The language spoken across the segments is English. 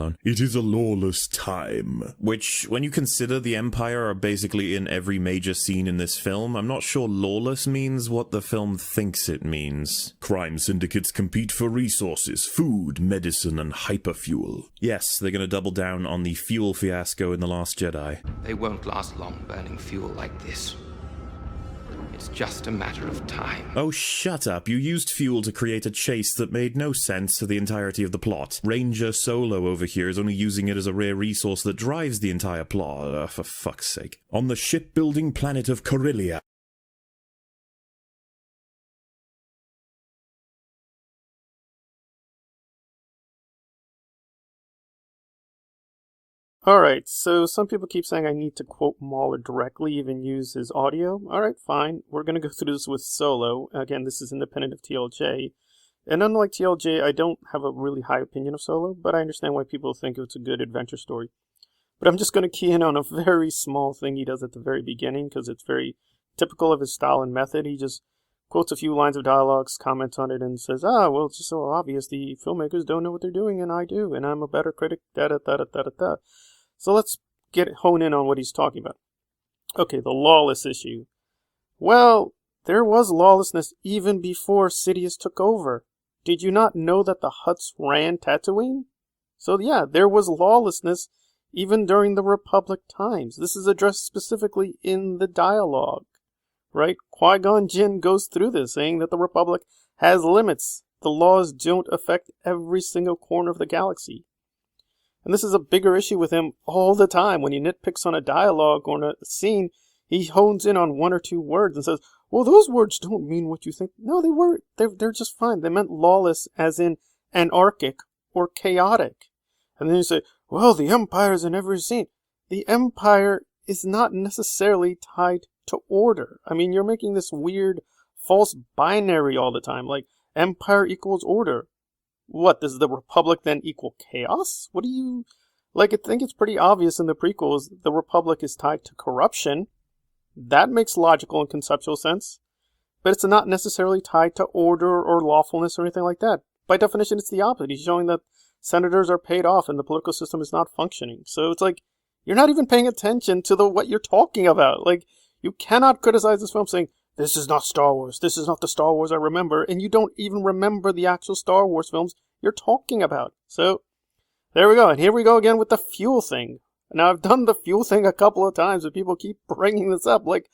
Callum. It is a lawless time. Which, when you consider the Empire are basically in every major scene in this film, I'm not sure lawless means what the film thinks it means. Crime syndicates compete for resources, food, medicine, and hyperfuel. Yes, they're gonna double down on the fuel fiasco in The Last Jedi. They won't last long burning fuel like this. It's just a matter of time. Oh, shut up. You used fuel to create a chase that made no sense to the entirety of the plot. Ranger Solo over here is only using it as a rare resource that drives the entire plot, for fuck's sake. On the shipbuilding planet of Corellia. Alright, so some people keep saying I need to quote Mauler directly, even use his audio. Alright, fine. We're going to go through this with Solo. Again, this is independent of TLJ. And unlike TLJ, I don't have a really high opinion of Solo, but I understand why people think it's a good adventure story. But I'm just going to key in on a very small thing he does at the very beginning, because it's very typical of his style and method. He just quotes a few lines of dialogues, comments on it, and says, well, it's just so obvious the filmmakers don't know what they're doing, and I do, and I'm a better critic, da-da-da-da-da-da. So let's hone in on what he's talking about. Okay, the lawless issue. Well, there was lawlessness even before Sidious took over. Did you not know that the Hutts ran Tatooine? So yeah, there was lawlessness even during the Republic times. This is addressed specifically in the dialogue, right? Qui-Gon Jinn goes through this, saying that the Republic has limits. The laws don't affect every single corner of the galaxy. And this is a bigger issue with him all the time. When he nitpicks on a dialogue or on a scene, he hones in on one or two words and says, well, those words don't mean what you think. No, they were. They're just fine. They meant lawless as in anarchic or chaotic. And then you say, well, the Empire is in every scene. The Empire is not necessarily tied to order. I mean, you're making this weird false binary all the time, like Empire equals order. What, does the Republic then equal chaos? What do you... Like, I think it's pretty obvious in the prequels, the Republic is tied to corruption. That makes logical and conceptual sense. But it's not necessarily tied to order or lawfulness or anything like that. By definition, it's the opposite. He's showing that senators are paid off and the political system is not functioning. So it's like, you're not even paying attention to what you're talking about. Like, you cannot criticize this film saying, this is not Star Wars. This is not the Star Wars I remember. And you don't even remember the actual Star Wars films you're talking about. So, there we go. And here we go again with the fuel thing. Now, I've done the fuel thing a couple of times, but people keep bringing this up. Like,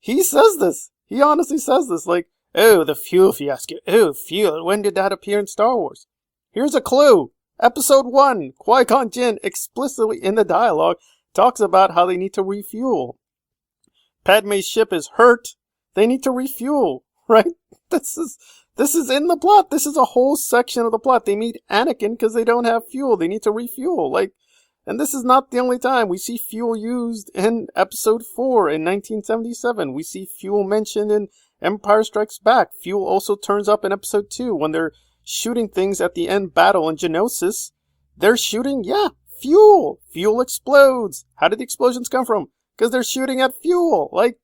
he says this. He honestly says this. Like, oh, the fuel fiasco. Oh, fuel. When did that appear in Star Wars? Here's a clue. Episode 1. Qui-Gon Jinn explicitly in the dialogue talks about how they need to refuel. Padme's ship is hurt. They need to refuel, right? This is in the plot. This is a whole section of the plot. They meet Anakin because they don't have fuel. They need to refuel. Like, and this is not the only time. We see fuel used in Episode 4 in 1977. We see fuel mentioned in Empire Strikes Back. Fuel also turns up in Episode 2 when they're shooting things at the end battle in Geonosis. They're shooting, fuel. Fuel explodes. How did the explosions come from? Because they're shooting at fuel. Like,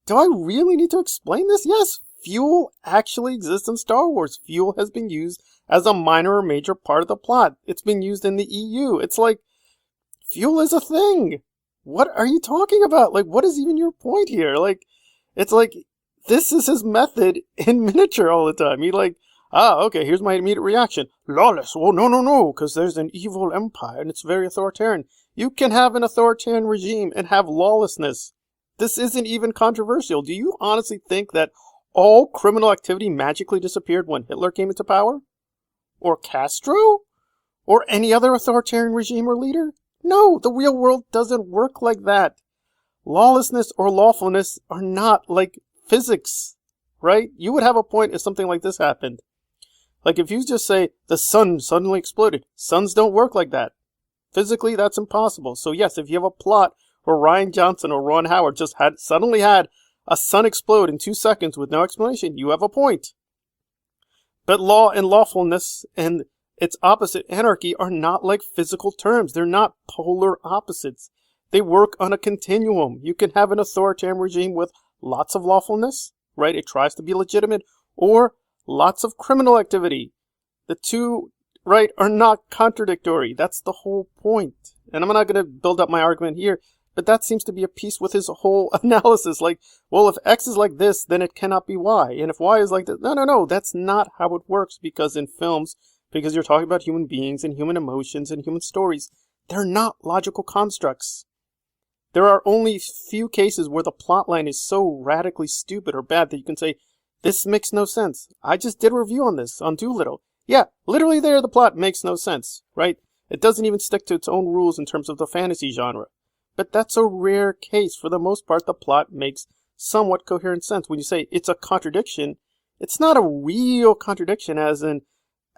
do I really need to explain this? Yes, fuel actually exists in Star Wars. Fuel has been used as a minor or major part of the plot. It's been used in the EU. It's like, fuel is a thing. What are you talking about? Like, what is even your point here? Like, it's like, this is his method in miniature all the time. He like, okay, here's my immediate reaction. Lawless. Well, no, because there's an evil empire and it's very authoritarian. You can have an authoritarian regime and have lawlessness. This isn't even controversial. Do you honestly think that all criminal activity magically disappeared when Hitler came into power? Or Castro? Or any other authoritarian regime or leader? No, the real world doesn't work like that. Lawlessness or lawfulness are not like physics, right? You would have a point if something like this happened. Like if you just say, the sun suddenly exploded. Suns don't work like that. Physically, that's impossible. So yes, if you have a plot where Rian Johnson or Ron Howard just suddenly had a sun explode in 2 seconds with no explanation, you have a point. But law and lawfulness and its opposite, anarchy, are not like physical terms. They're not polar opposites. They work on a continuum. You can have an authoritarian regime with lots of lawfulness, right? It tries to be legitimate, or lots of criminal activity. The two right, are not contradictory. That's the whole point. And I'm not going to build up my argument here, but that seems to be a piece with his whole analysis. Like, well, if X is like this, then it cannot be Y. And if Y is like this, no, that's not how it works. Because in films, because you're talking about human beings and human emotions and human stories, they're not logical constructs. There are only few cases where the plot line is so radically stupid or bad that you can say, this makes no sense. I just did a review on this, on Doolittle. Yeah, literally there the plot makes no sense, right? It doesn't even stick to its own rules in terms of the fantasy genre. But that's a rare case. For the most part, the plot makes somewhat coherent sense. When you say it's a contradiction, it's not a real contradiction as in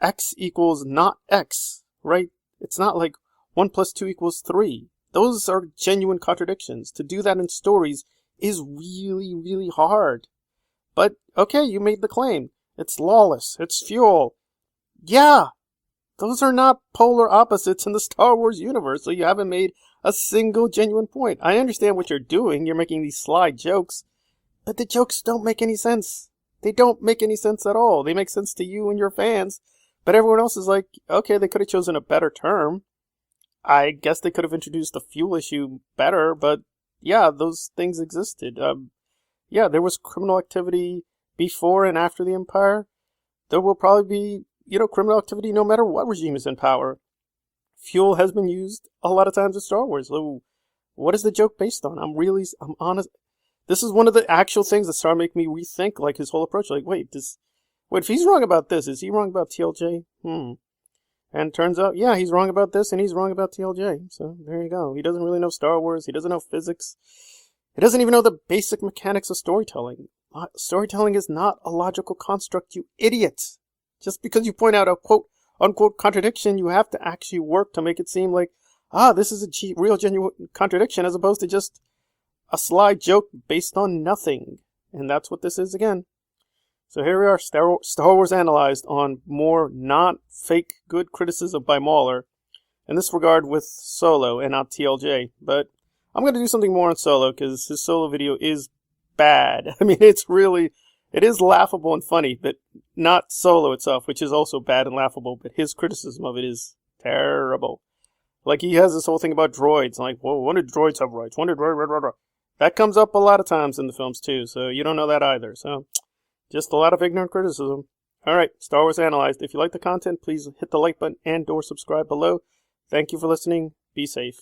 X equals not X, right? It's not like 1 + 2 = 3. Those are genuine contradictions. To do that in stories is really, really hard. But, okay, you made the claim. It's lawless. It's fuel. Yeah, those are not polar opposites in the Star Wars universe, so you haven't made a single genuine point. I understand what you're doing. You're making these sly jokes, but the jokes don't make any sense. They don't make any sense at all. They make sense to you and your fans, but everyone else is like, okay, they could have chosen a better term. I guess they could have introduced the fuel issue better, but yeah, those things existed. Yeah, there was criminal activity before and after the Empire. There will probably be, criminal activity no matter what regime is in power. Fuel has been used a lot of times in Star Wars. So what is the joke based on? I'm honest. This is one of the actual things that started making me rethink like his whole approach. Like, wait, if he's wrong about this, is he wrong about TLJ? And turns out, yeah, he's wrong about this and he's wrong about TLJ. So there you go. He doesn't really know Star Wars. He doesn't know physics. He doesn't even know the basic mechanics of storytelling. Storytelling is not a logical construct, you idiot. Just because you point out a quote-unquote contradiction, you have to actually work to make it seem like, this is a real genuine contradiction as opposed to just a sly joke based on nothing. And that's what this is again. So here we are, Star Wars Analyzed on more not fake good criticism by Mauler. In this regard with Solo and not TLJ. But I'm going to do something more on Solo because his Solo video is bad. I mean, it is laughable and funny, but not Solo itself, which is also bad and laughable, but his criticism of it is terrible. Like, he has this whole thing about droids. Like, whoa, when did droids have rights? When did... That comes up a lot of times in the films, too, so you don't know that either. So, just a lot of ignorant criticism. Alright, Star Wars Analyzed. If you like the content, please hit the like button and or subscribe below. Thank you for listening. Be safe.